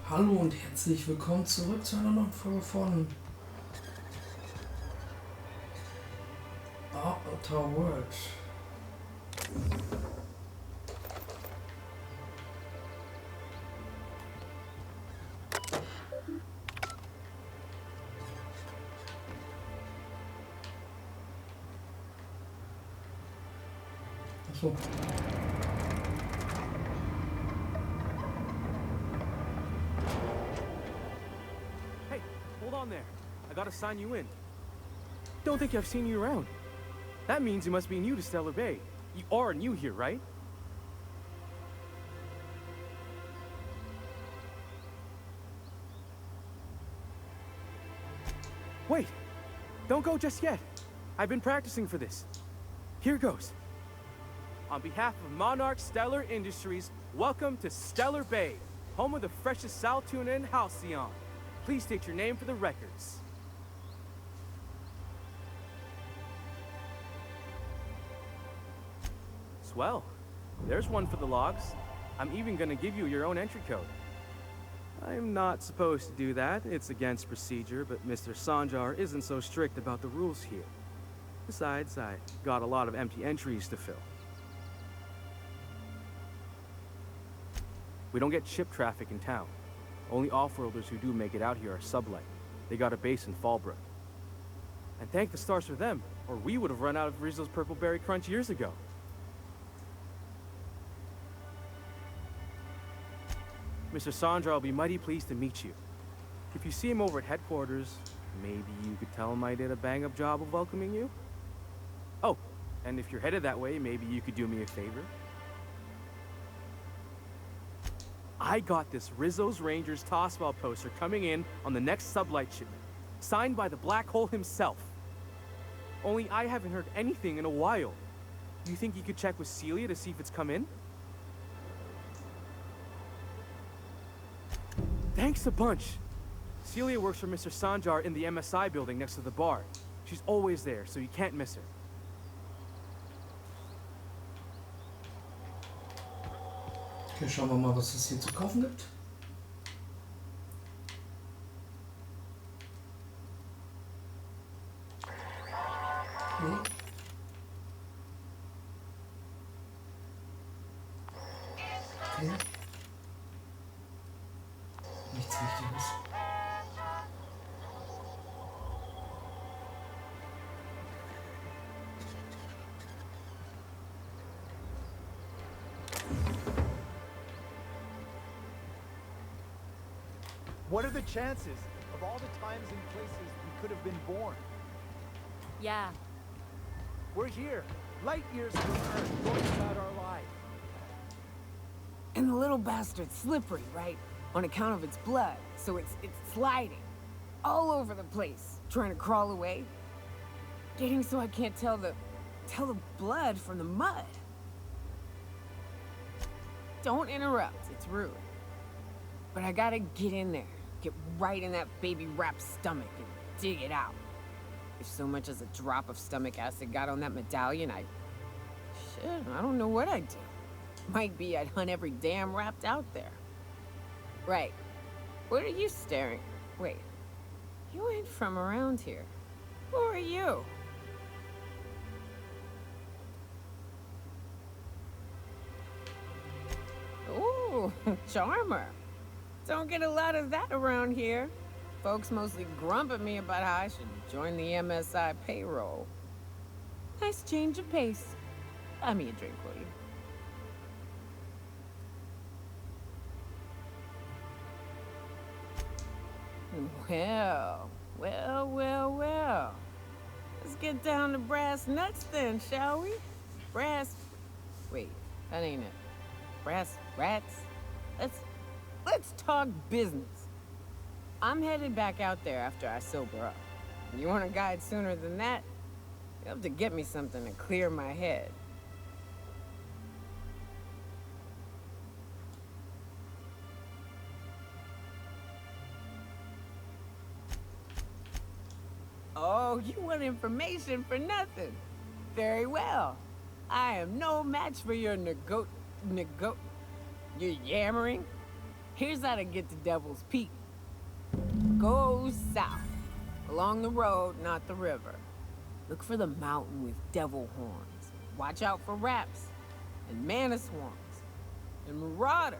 Hallo und herzlich willkommen zurück zu einer neuen Folge von Outer World. Achso. Hold on there. I gotta sign you in. Don't think I've seen you around. That means you must be new to Stellar Bay. You are new here, right? Wait! Don't go just yet. I've been practicing for this. Here goes. On behalf of Monarch Stellar Industries, welcome to Stellar Bay, home of the freshest sal tuna in Halcyon. Please state your name for the records. Swell. There's one for the logs. I'm even gonna give you your own entry code. I'm not supposed to do that. It's against procedure, but Mr. Sanjar isn't so strict about the rules here. Besides, I got a lot of empty entries to fill. We don't get ship traffic in town. Only off-worlders who do make it out here are sublight. They got a base in Fallbrook. And thank the stars for them, or we would have run out of Rizzo's Purple Berry Crunch years ago. Mr. Sandra will be mighty pleased to meet you. If you see him over at headquarters, maybe you could tell him I did a bang-up job of welcoming you? Oh, and if you're headed that way, maybe you could do me a favor? I got this Rizzo's Rangers Tosswell poster coming in on the next sublight shipment, signed by the Black Hole himself. Only I haven't heard anything in a while. Do you think you could check with Celia to see if it's come in? Thanks a bunch. Celia works for Mr. Sanjar in the MSI building next to the bar. She's always there, so you can't miss her. Okay, schauen wir mal, was es hier zu kaufen gibt. Okay. Okay. Nichts Wichtiges. What are the chances of all the times and places we could have been born? Yeah. We're here, light years from Earth, going about our life. And the little bastard's slippery, right? On account of its blood, so it's sliding all over the place, trying to crawl away. Getting so I can't tell the blood from the mud. Don't interrupt, it's rude. But I gotta get in there, get right in that baby-wrapped stomach and dig it out. If so much as a drop of stomach acid got on that medallion, shit, I don't know what I'd do. Might be I'd hunt every damn wrapped out there. Right. What are you staring? Wait. You ain't from around here. Who are you? Ooh, charmer. Don't get a lot of that around here. Folks mostly grump at me about how I should join the MSI payroll. Nice change of pace. Buy me a drink, will you? Well. Let's get down to brass nuts then, shall we? Wait, that ain't it. Brass rats? Let's talk business. I'm headed back out there after I sober up. You want a guide sooner than that? You'll have to get me something to clear my head. Oh, you want information for nothing. Very well. I am no match for your your yammering. Here's how to get to Devil's Peak. Go south, along the road, not the river. Look for the mountain with devil horns. Watch out for raps, and mana swarms, and marauders,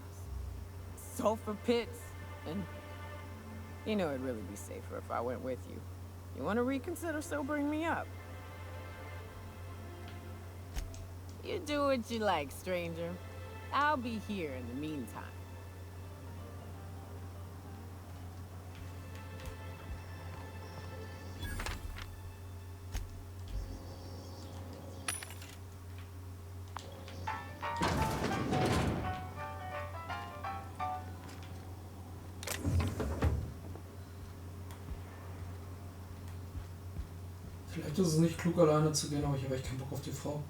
sulfur pits, and... You know, it'd really be safer if I went with you. You want to reconsider sobering me up? You do what you like, stranger. I'll be here in the meantime. Vielleicht ist es nicht klug, alleine zu gehen, aber ich habe echt keinen Bock auf die Frau.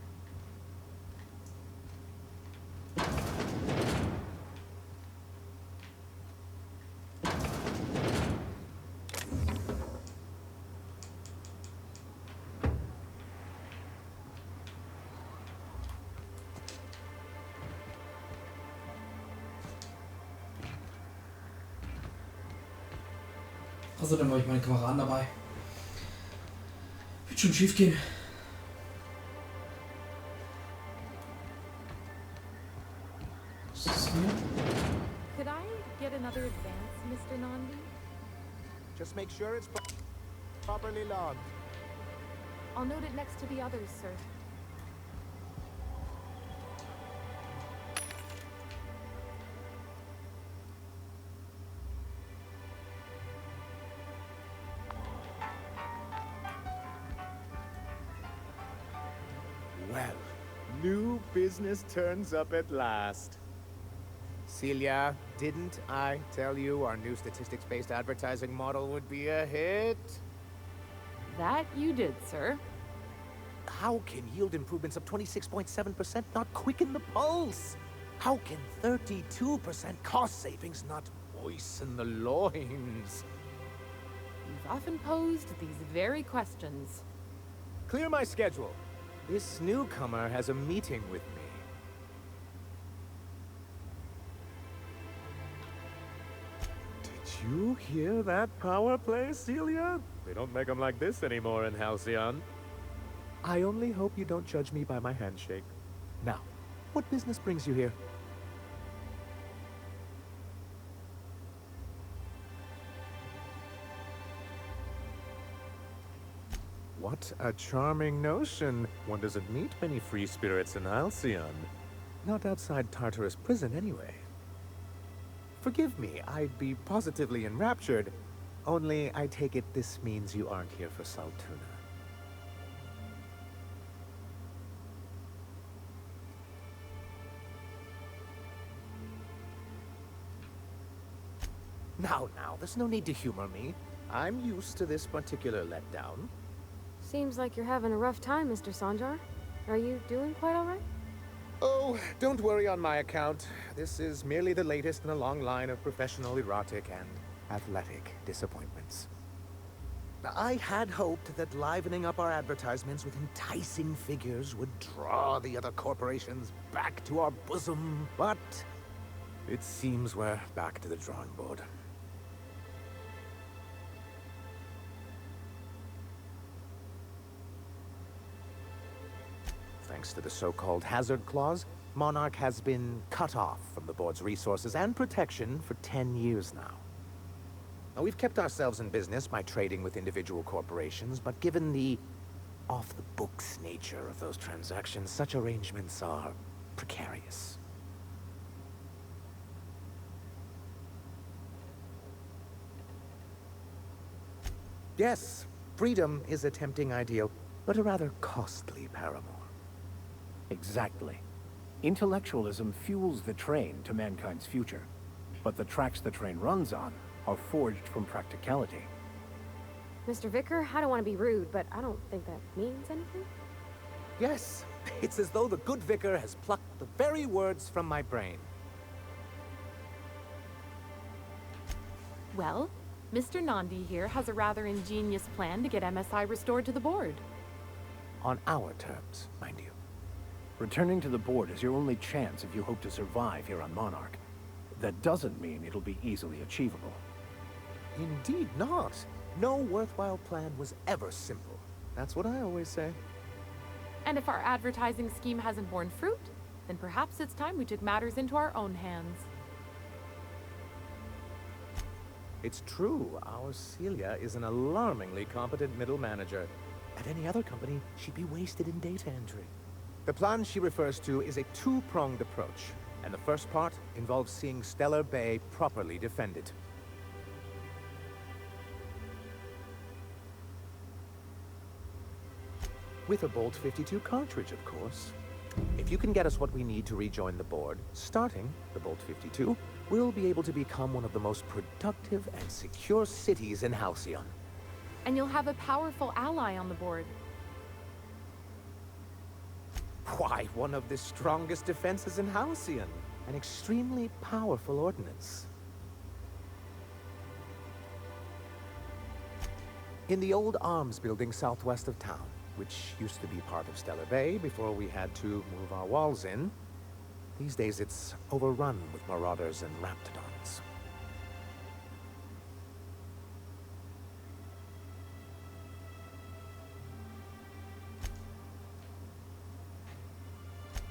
Außerdem habe ich meine Kameraden dabei. Wird schon schief gehen. Was ist das hier? Could I get another advance, Mr. Nandi? Just make sure it's properly logged. I'll note it next to the others, sir. Well, new business turns up at last. Celia, didn't I tell you our new statistics-based advertising model would be a hit? That you did, sir. How can yield improvements of 26.7% not quicken the pulse? How can 32% cost savings not moisten the loins? You've often posed these very questions. Clear my schedule. This newcomer has a meeting with me. Did you hear that power play, Celia? They don't make them like this anymore in Halcyon. I only hope you don't judge me by my handshake. Now, what business brings you here? What a charming notion. One doesn't meet many free spirits in Halcyon. Not outside Tartarus prison, anyway. Forgive me, I'd be positively enraptured. Only, I take it this means you aren't here for Saltuna. Now, there's no need to humor me. I'm used to this particular letdown. Seems like you're having a rough time, Mr. Sanjar. Are you doing quite all right? Oh, don't worry on my account. This is merely the latest in a long line of professional erotic and athletic disappointments. I had hoped that livening up our advertisements with enticing figures would draw the other corporations back to our bosom, but It seems we're back to the drawing board. Thanks to the so-called hazard clause, Monarch has been cut off from the board's resources and protection for 10 years now. Now, we've kept ourselves in business by trading with individual corporations, but given the off-the-books nature of those transactions, such arrangements are precarious. Yes, freedom is a tempting ideal, but a rather costly paramour. Exactly. Intellectualism fuels the train to mankind's future, but the tracks the train runs on are forged from practicality. Mr. Vicar, I don't want to be rude, but I don't think that means anything. yes, it's as though the good vicar has plucked the very words from my brain. Well, Mr. Nandi here has a rather ingenious plan to get MSI restored to the board. On our terms, mind you. Returning to the board is your only chance if you hope to survive here on Monarch. That doesn't mean it'll be easily achievable. Indeed not. No worthwhile plan was ever simple. That's what I always say. And if our advertising scheme hasn't borne fruit, then perhaps it's time we took matters into our own hands. It's true, our Celia is an alarmingly competent middle manager. At any other company, she'd be wasted in data entry. The plan she refers to is a two-pronged approach, and the first part involves seeing Stellar Bay properly defended. With a Bolt 52 cartridge, of course. If you can get us what we need to rejoin the board, starting the Bolt 52, we'll be able to become one of the most productive and secure cities in Halcyon. And you'll have a powerful ally on the board. Why, one of the strongest defenses in Halcyon. An extremely powerful ordnance. In the old arms building southwest of town, which used to be part of Stellar Bay before we had to move our walls in, these days it's overrun with marauders and raptidons.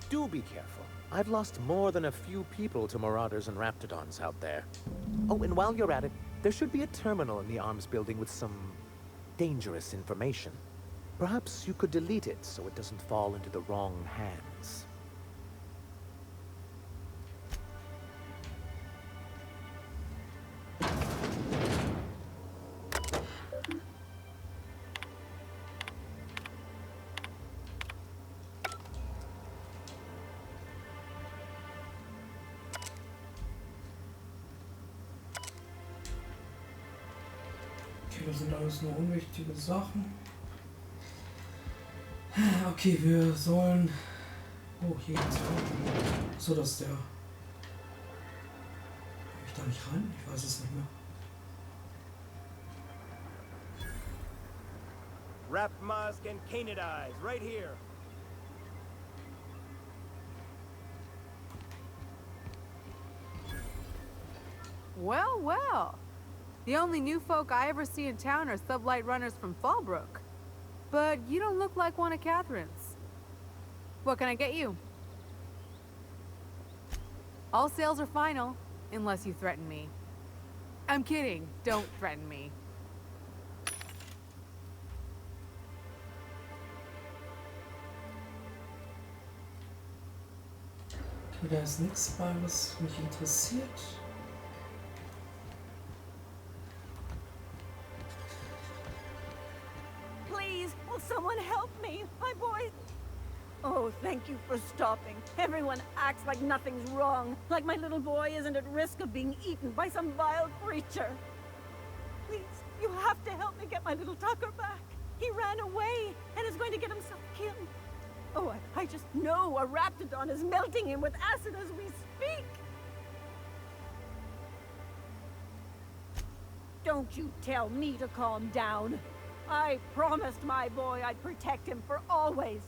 Do be careful. I've lost more than a few people to marauders and raptidons out there. Oh, and while you're at it, there should be a terminal in the arms building with some dangerous information. Perhaps you could delete it so it doesn't fall into the wrong hands. Okay, das sind alles nur unwichtige Sachen. Okay, wir sollen... Oh, hier geht's rein. So, dass der... Kann ich da nicht rein? Ich weiß es nicht mehr. Wrap Musk and Canadize, right here. Well, well. The only new folk I ever see in town are sublight runners from Fallbrook. But you don't look like one of Catherine's. What can I get you? All sales are final, unless you threaten me. I'm kidding. Don't threaten me. Okay, da ist nichts bei, was mich interessiert. Someone help me! My boy... Oh, thank you for stopping. Everyone acts like nothing's wrong. Like my little boy isn't at risk of being eaten by some vile creature. Please, you have to help me get my little Tucker back. He ran away and is going to get himself killed. Oh, I just know a raptidon is melting him with acid as we speak. Don't you tell me to calm down. I promised my boy I'd protect him for always.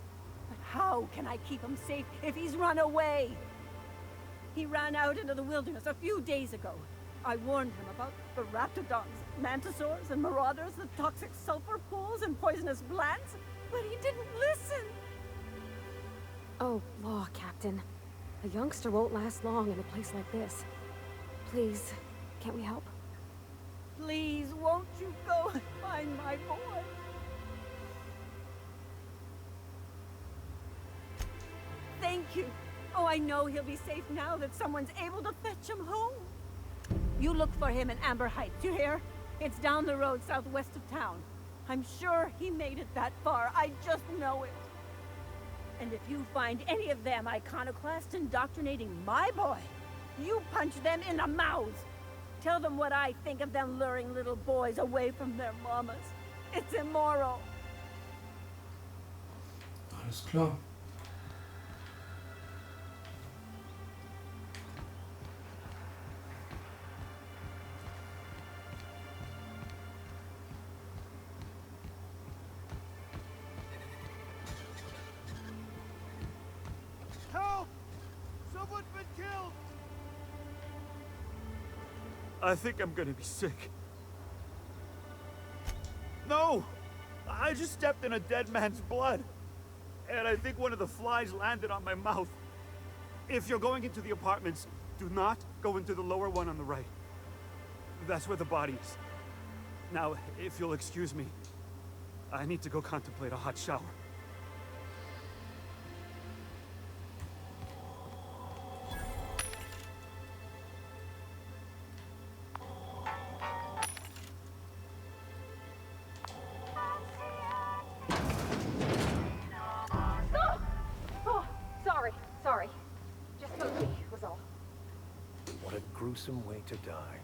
But how can I keep him safe if he's run away? He ran out into the wilderness a few days ago. I warned him about the raptidons, mantisaurs, and marauders, the toxic sulfur pools, and poisonous plants, but he didn't listen. Oh, law, Captain. A youngster won't last long in a place like this. Please, can't we help? Please, won't you go and find my boy? Thank you. Oh, I know he'll be safe now that someone's able to fetch him home. You look for him in Amber Heights, you hear? It's down the road southwest of town. I'm sure he made it that far. I just know it. And if you find any of them iconoclasts indoctrinating my boy, you punch them in the mouths. Tell them what I think of them luring little boys away from their mamas. It's immoral. Alles klar. Help! Someone's been killed! I think I'm gonna be sick. No! I just stepped in a dead man's blood. And I think one of the flies landed on my mouth. If you're going into the apartments, do not go into the lower one on the right. That's where the body is. Now, if you'll excuse me, I need to go contemplate a hot shower. Sorry. Just moved me, was all. What a gruesome way to die.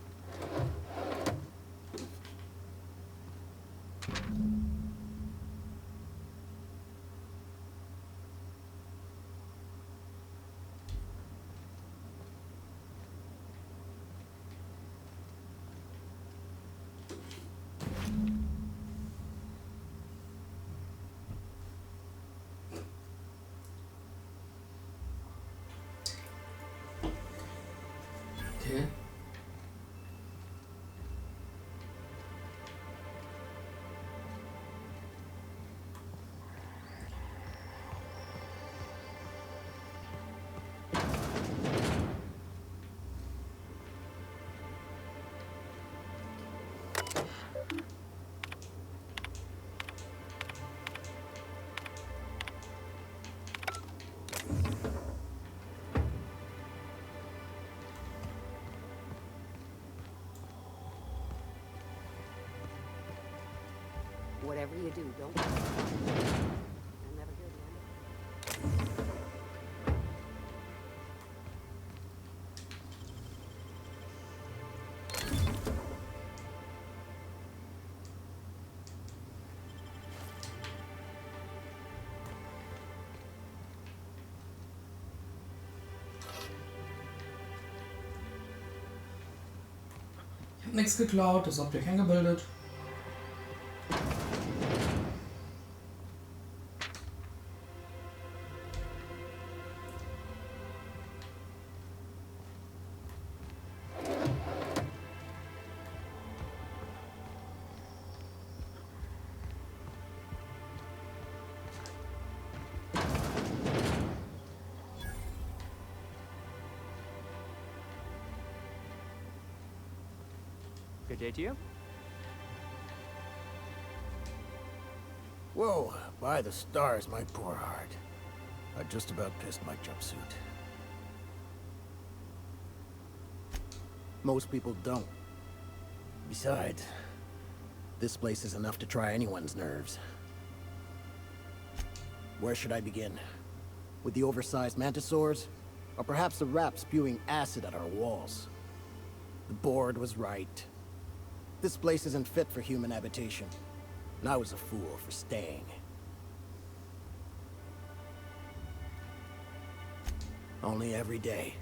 Okay. Whatever you do, don't. I'll never hear the end. Ich hab nichts geklaut, das Objekt eingebildet. Good day to you. Whoa, by the stars, my poor heart. I just about pissed my jumpsuit. Most people don't. Besides, this place is enough to try anyone's nerves. Where should I begin? With the oversized mantisaurs? Or perhaps the rap spewing acid at our walls? The board was right. This place isn't fit for human habitation. And I was a fool for staying. Only every day.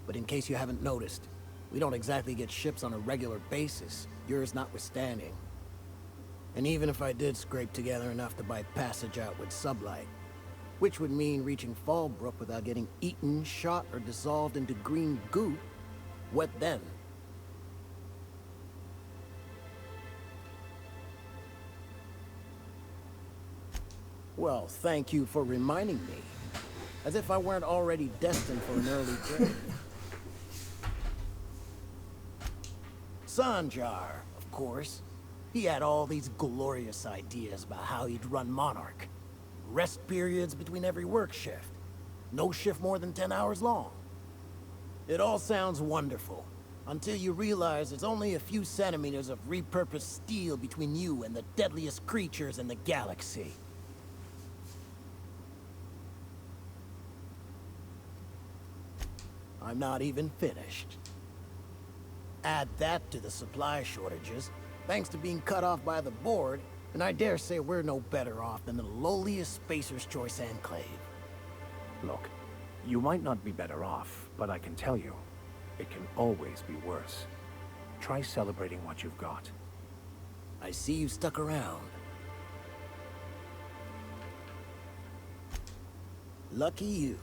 But in case you haven't noticed, we don't exactly get ships on a regular basis, yours notwithstanding. And even if I did scrape together enough to buy passage out with sublight, which would mean reaching Fallbrook without getting eaten, shot, or dissolved into green goo, what then? Well, thank you for reminding me. As if I weren't already destined for an early grave. Sanjar, of course. He had all these glorious ideas about how he'd run Monarch. Rest periods between every work shift. No shift more than 10 hours long. It all sounds wonderful, until you realize it's only a few centimeters of repurposed steel between you and the deadliest creatures in the galaxy. I'm not even finished. Add that to the supply shortages, thanks to being cut off by the board, and I dare say we're no better off than the lowliest Spacer's Choice enclave. Look, you might not be better off, but I can tell you, it can always be worse. Try celebrating what you've got. I see you stuck around. Lucky you.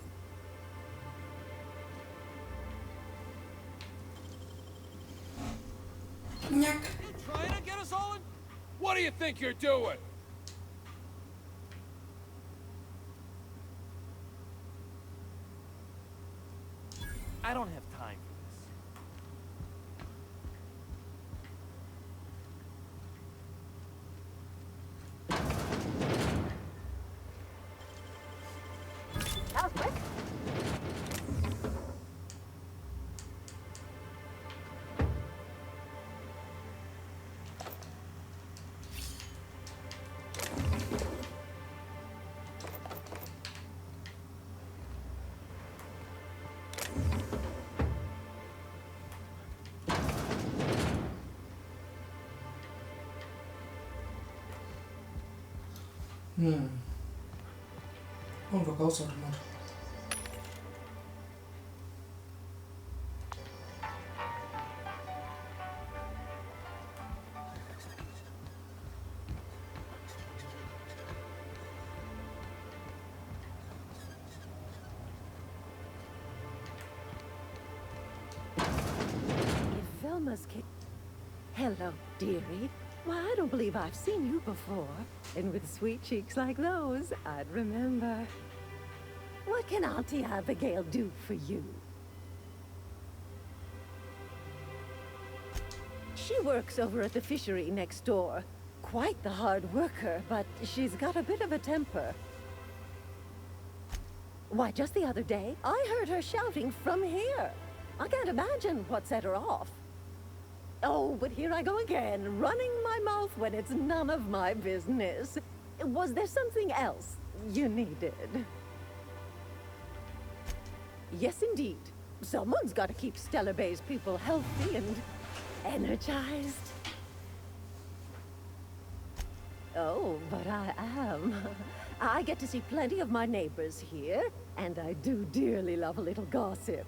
maniac. Trying to get us all in? What do you think you're doing? I don't have time for this. That was quick. Oh, ein Verkaufsautomat. Velma's kid. Hello, dearie. Why, I don't believe I've seen you before. And with sweet cheeks like those, I'd remember. What can Auntie Abigail do for you? She works over at the fishery next door. Quite the hard worker, but she's got a bit of a temper. Why, just the other day, I heard her shouting from here. I can't imagine what set her off. Oh, but here I go again, running my mouth when it's none of my business. Was there something else you needed? Yes, indeed. Someone's got to keep Stellar Bay's people healthy and energized. Oh, but I am. I get to see plenty of my neighbors here, and I do dearly love a little gossip.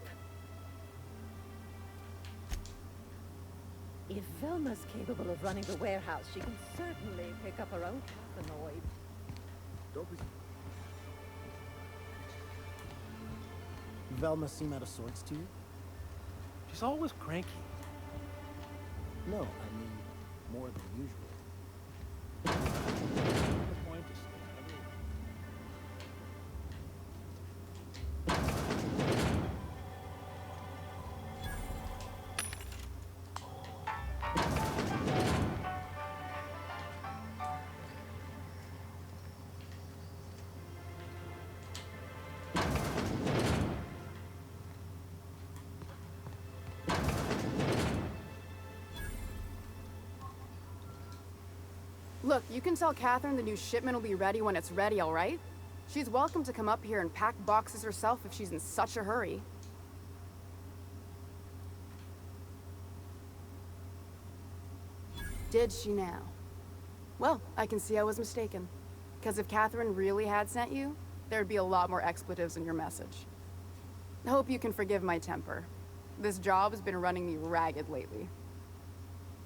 If Velma's capable of running the warehouse, she can certainly pick up her own cathanoid. Don't be... Velma seem out of sorts to you? She's always cranky. No, I mean, more than usual. The point is staying out of the way. Look, you can tell Catherine the new shipment will be ready when it's ready, all right? She's welcome to come up here and pack boxes herself if she's in such a hurry. Did she now? Well, I can see I was mistaken. Because if Catherine really had sent you, there'd be a lot more expletives in your message. I hope you can forgive my temper. This job has been running me ragged lately.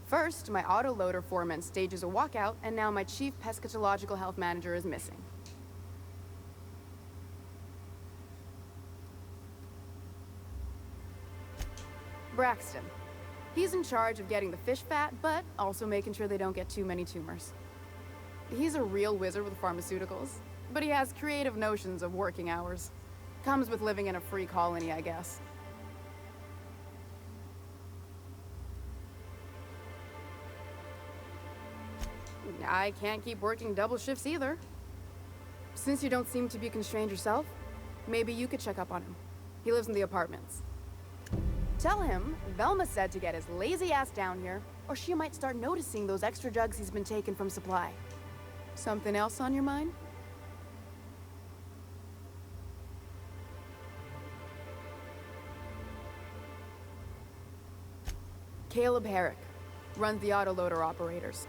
First, my autoloader foreman stages a walkout, and now my chief pescatological health manager is missing. Braxton. He's in charge of getting the fish fat, but also making sure they don't get too many tumors. He's a real wizard with pharmaceuticals, but he has creative notions of working hours. Comes with living in a free colony, I guess. I can't keep working double shifts either. Since you don't seem to be constrained yourself, maybe you could check up on him. He lives in the apartments. Tell him Velma said to get his lazy ass down here, or she might start noticing those extra jugs he's been taking from supply. Something else on your mind? Caleb Herrick runs the autoloader operators.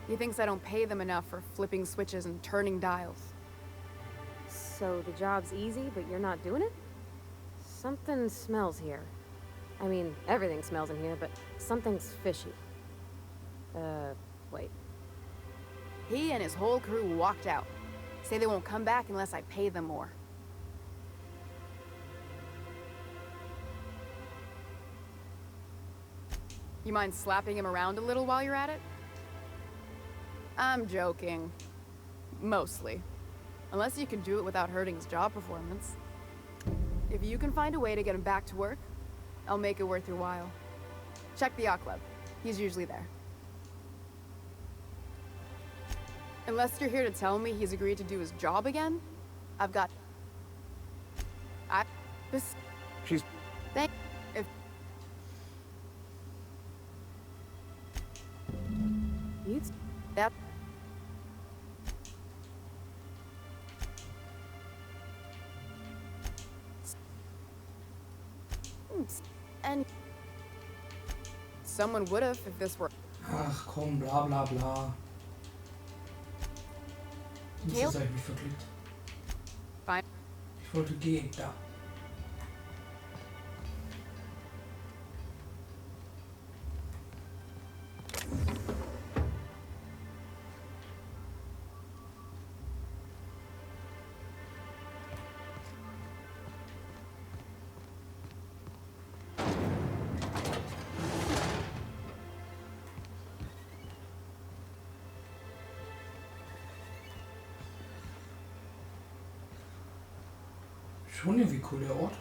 He thinks I don't pay them enough for flipping switches and turning dials. So the job's easy, but you're not doing it? Something smells here. I mean, everything smells in here, but something's fishy. Wait. He and his whole crew walked out. Say they won't come back unless I pay them more. You mind slapping him around a little while you're at it? I'm joking. Mostly. Unless you can do it without hurting his job performance. If you can find a way to get him back to work, I'll make it worth your while. Check the yacht club. He's usually there. Unless you're here to tell me he's agreed to do his job again, I've got... She's... Thank... If... You'd... That... And... Someone would have if this were... Ach komm, bla bla bla. Das ist eigentlich verklickt. Fine. Ich wollte gehen, da. Schon irgendwie cool, der Ort.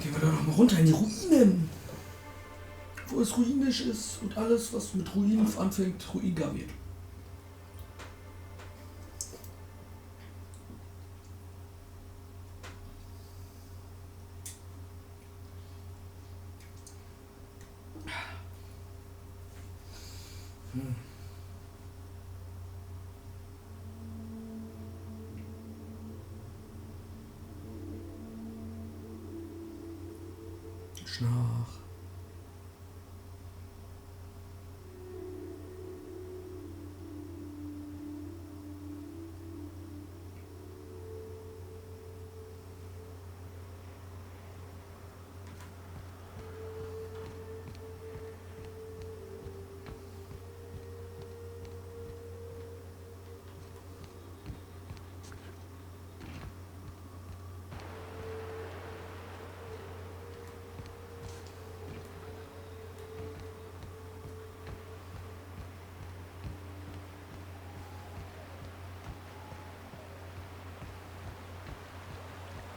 Gehen wir da noch mal runter in die Ruinen. Wo es ruinisch ist und alles, was mit Ruinen anfängt, ruiniger wird. Schnarch.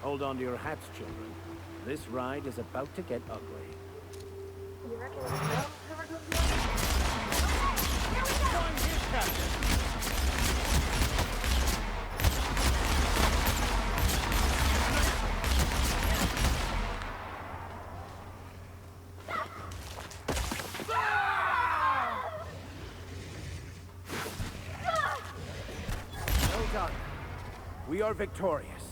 Hold on to your hats, children. This ride is about to get ugly. You reckon it's well? Whoever goes Well done. We are victorious.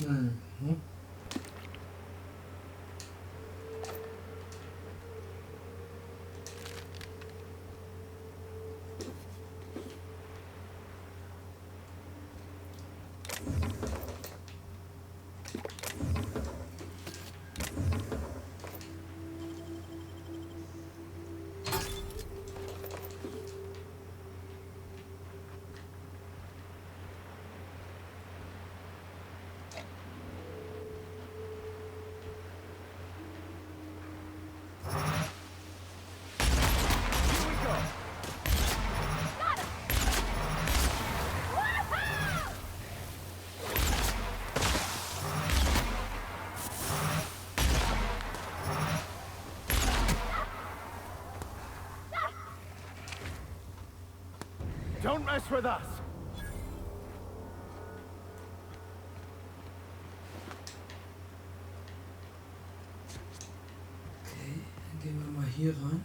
Mhm. Don't mess with us! Okay, dann gehen wir mal hier rein.